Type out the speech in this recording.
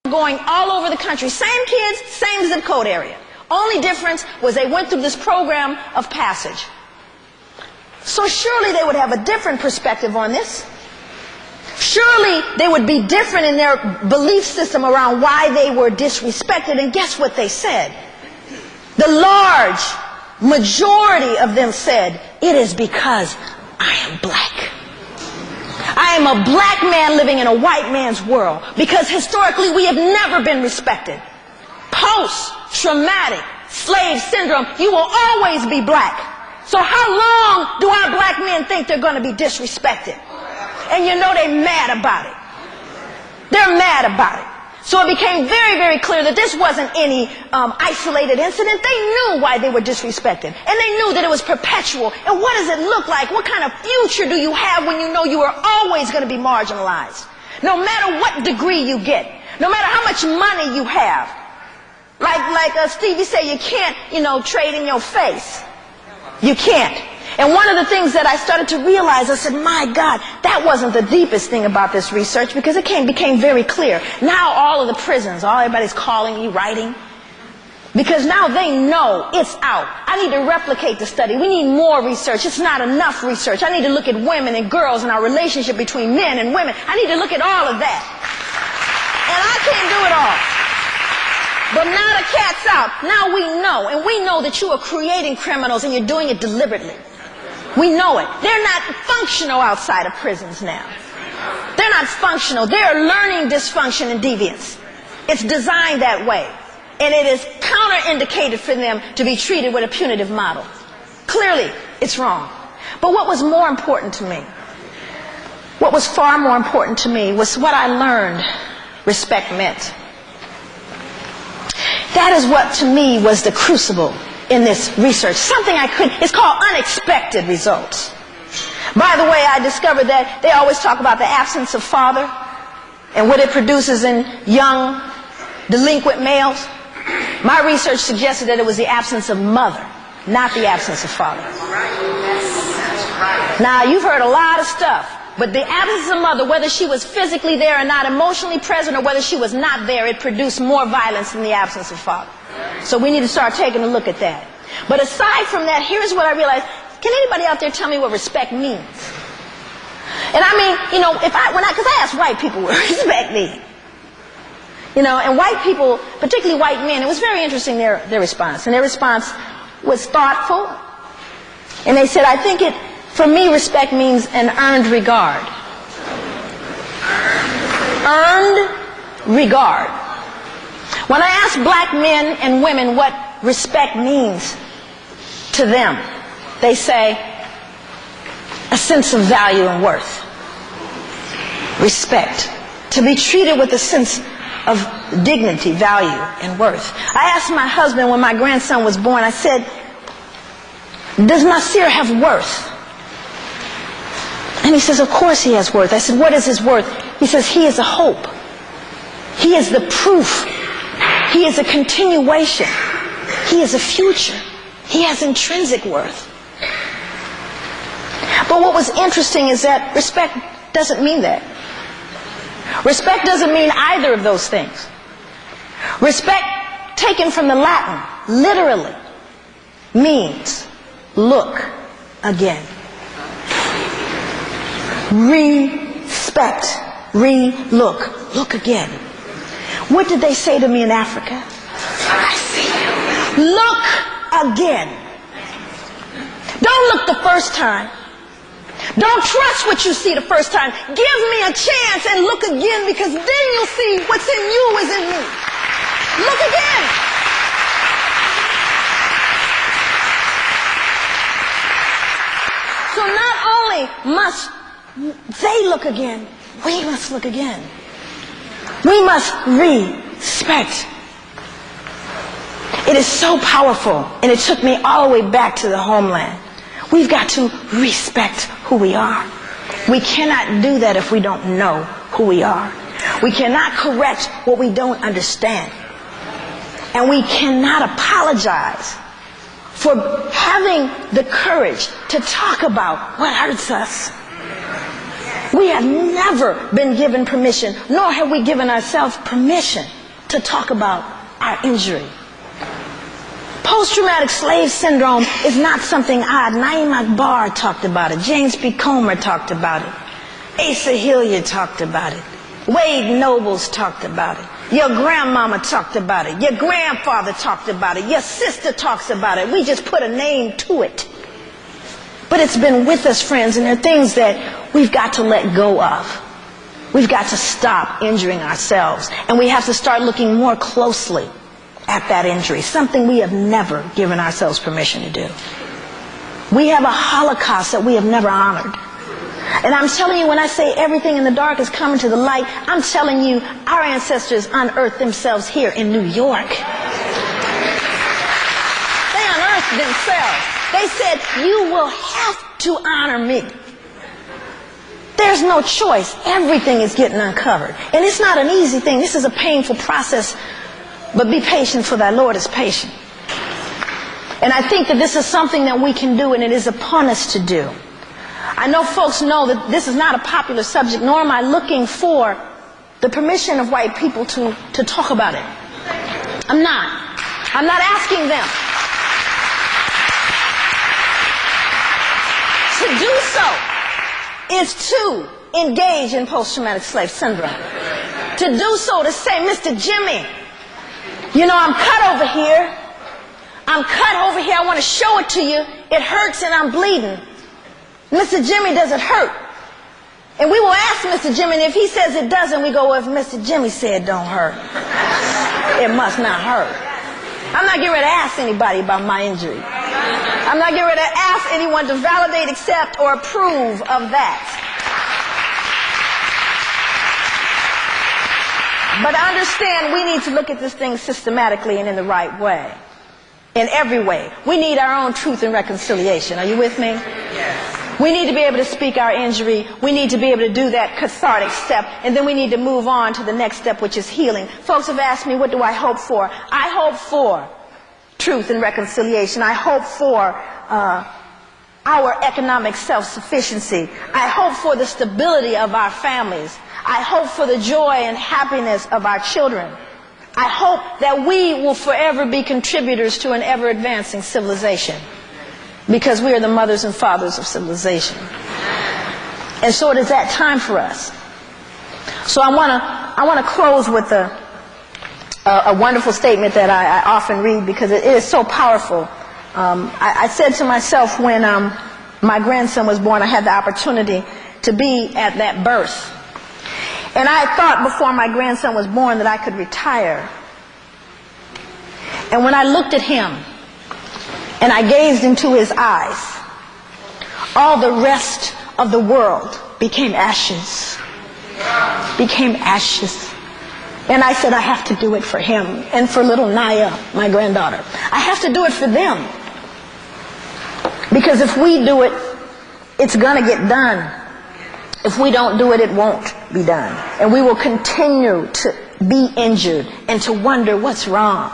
going all over the country. Same kids, same zip code area. Only difference was they went through this program of passage. So surely they would have a different perspective on this. Surely they would be different in their belief system around why they were disrespected. And guess what they said? The large majority of them said, it is because I am black. I am a black man living in a white man's world, because historically we have never been respected. Post-traumatic slave syndrome, you will always be black. So how long do our black men think they're going to be disrespected? And you know they're mad about it. They're mad about it. So it became very, very clear that this wasn't any isolated incident. They knew why they were disrespected. And they knew that it was perpetual. And what does it look like? What kind of future do you have when you know you are always going to be marginalized? No matter what degree you get. No matter how much money you have. Like Stevie said, you can't, trade in your face. You can't. And one of the things that I started to realize, I said, my God, that wasn't the deepest thing about this research, because it became very clear. Now all of the prisons, everybody's calling me, writing, because now they know it's out. I need to replicate the study. We need more research. It's not enough research. I need to look at women and girls and our relationship between men and women. I need to look at all of that. And I can't do it all. But now the cat's out. Now we know. And we know that you are creating criminals and you're doing it deliberately. We know it. They're not functional outside of prisons now. They're not functional. They're learning dysfunction and deviance. It's designed that way. And it is counterindicated for them to be treated with a punitive model. Clearly, it's wrong. But what was more important to me, what was far more important to me, was what I learned respect meant. That is what, to me, was the crucible in this research. Something it's called unexpected results. By the way, I discovered that they always talk about the absence of father and what it produces in young, delinquent males. My research suggested that it was the absence of mother, not the absence of father. Now, you've heard a lot of stuff, but the absence of mother, whether she was physically there or not, emotionally present, or whether she was not there, it produced more violence than the absence of father. So we need to start taking a look at that. But aside from that, here's what I realized. Can anybody out there tell me what respect means? And I mean, because I asked white people what respect means. And white people, particularly white men, it was very interesting, their response. And their response was thoughtful. And they said, for me, respect means an earned regard. Earned regard. When I ask black men and women what respect means to them, they say a sense of value and worth. Respect. To be treated with a sense of dignity, value, and worth. I asked my husband when my grandson was born, I said, does Nasir have worth? And he says, of course he has worth. I said, what is his worth? He says, he is a hope. He is the proof. He is a continuation. He is a future. He has intrinsic worth. But what was interesting is that respect doesn't mean that. Respect doesn't mean either of those things. Respect, taken from the Latin, literally, means look again. Respect. Re-look. Look again. What did they say to me in Africa? I see you. Look again. Don't look the first time. Don't trust what you see the first time. Give me a chance and look again, because then you'll see what's in you is in me. Look again. So not only must they look again, we must look again. We must respect. It is so powerful, and it took me all the way back to the homeland. We've got to respect who we are. We cannot do that if we don't know who we are. We cannot correct what we don't understand. And we cannot apologize for having the courage to talk about what hurts us. We have never been given permission, nor have we given ourselves permission to talk about our injury. Post-traumatic slave syndrome is not something odd. Naeem Akbar talked about it. James P. Comer talked about it. Asa Hilliard talked about it. Wade Nobles talked about it. Your grandmama talked about it. Your grandfather talked about it. Your sister talks about it. We just put a name to it. But it's been with us, friends, and there are things that we've got to let go of. We've got to stop injuring ourselves, and we have to start looking more closely at that injury, something we have never given ourselves permission to do. We have a Holocaust that we have never honored. And I'm telling you, when I say everything in the dark is coming to the light, I'm telling you, our ancestors unearthed themselves here in New York. They unearthed themselves. They said, you will have to honor me. There's no choice. Everything is getting uncovered. And it's not an easy thing. This is a painful process. But be patient, for thy Lord is patient. And I think that this is something that we can do, and it is upon us to do. I know folks know that this is not a popular subject, nor am I looking for the permission of white people to talk about it. I'm not. I'm not asking them to do so. Is to engage in post-traumatic slave syndrome. To do so, to say, Mr. Jimmy, you know, I'm cut over here. I'm cut over here. I want to show it to you. It hurts and I'm bleeding. Mr. Jimmy, does it hurt? And we will ask Mr. Jimmy, and if he says it doesn't, we go, well, if Mr. Jimmy said it don't hurt, it must not hurt. I'm not getting ready to ask anybody about my injury. I'm not getting ready to ask anyone to validate, accept, or approve of that. But understand, we need to look at this thing systematically and in the right way. In every way. We need our own truth and reconciliation. Are you with me? Yes. We need to be able to speak our injury. We need to be able to do that cathartic step. And then we need to move on to the next step, which is healing. Folks have asked me, what do I hope for? I hope for truth and reconciliation. I hope for our economic self-sufficiency. I hope for the stability of our families. I hope for the joy and happiness of our children. I hope that we will forever be contributors to an ever-advancing civilization, because we are the mothers and fathers of civilization. And so it is that time for us. So I want to close with a wonderful statement that I often read, because it is so powerful. I said to myself when my grandson was born, I had the opportunity to be at that birth. And I thought before my grandson was born that I could retire. And when I looked at him and I gazed into his eyes, all the rest of the world became ashes. Became ashes. And I said, I have to do it for him and for little Naya, my granddaughter. I have to do it for them. Because if we do it, it's going to get done. If we don't do it, it won't be done. And we will continue to be injured and to wonder what's wrong.